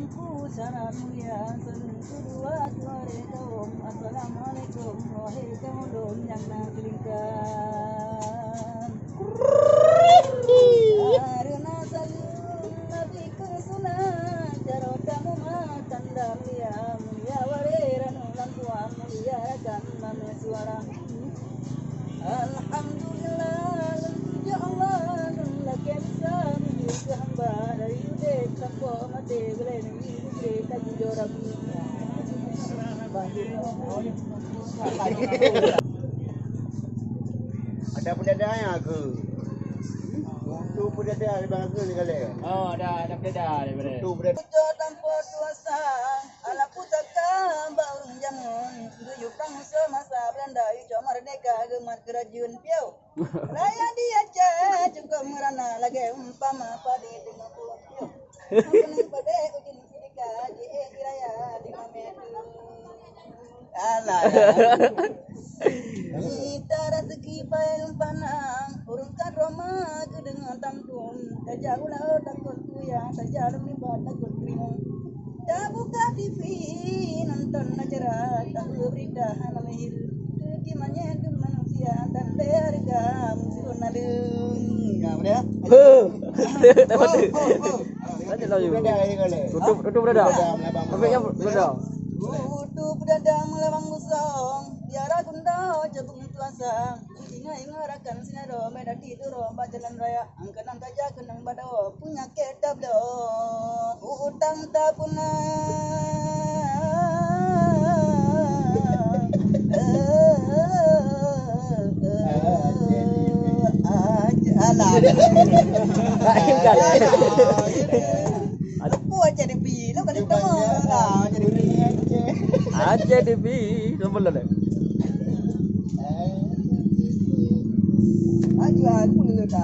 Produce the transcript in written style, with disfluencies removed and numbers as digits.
Salamku sangat mulia, Assalamualaikum, Assalamualaikum, wahai kaum yang nasilingkan. Karena saling nabi kesunah, cara kamu makan dan mulia wareran ulang tua mulia kan mame suara. Alhamdulillah, ya Allah, lagi bisa menjadi hamba dari udah sampai mati boleh ini kaji jorang. Ada pedadanya ke? Tu pedada di bang ke ni kali. Oh, ada pedada daripada. Tu pedada. Pujo tanpa kuasa, ala putaka bangun jamun, guyup kang semasa Belanda ijo merdeka gemat kerajaan piau. Raya dia juga merana lagi umpama padi dengan pulau piau. Ampun pada ujung sidika di raya di mamedu. Alah. Kita rezeki paling panang, urungkan Roma ke dengan tamtum. Tajauh laut takut kuyang, tajauh libat takut krimung. Tak buka TV, nonton acara, tak berita lahir. Kekimannya ke manusia, dan berharga musuh nadeng. Ya, boleh? Lanjut lagi. Pedada ni kali. Tutup pedada. Perfectnya pedada. Tutup dadang melewang musong, biara gundau jabung tuasa. Ingat rakan sinado medati turo jalan raya. Angkenang kaja kenang bado punya kedap do. Utang tak jadi bilo kan itu lah jadi Aja DB, sebelum le. aja aku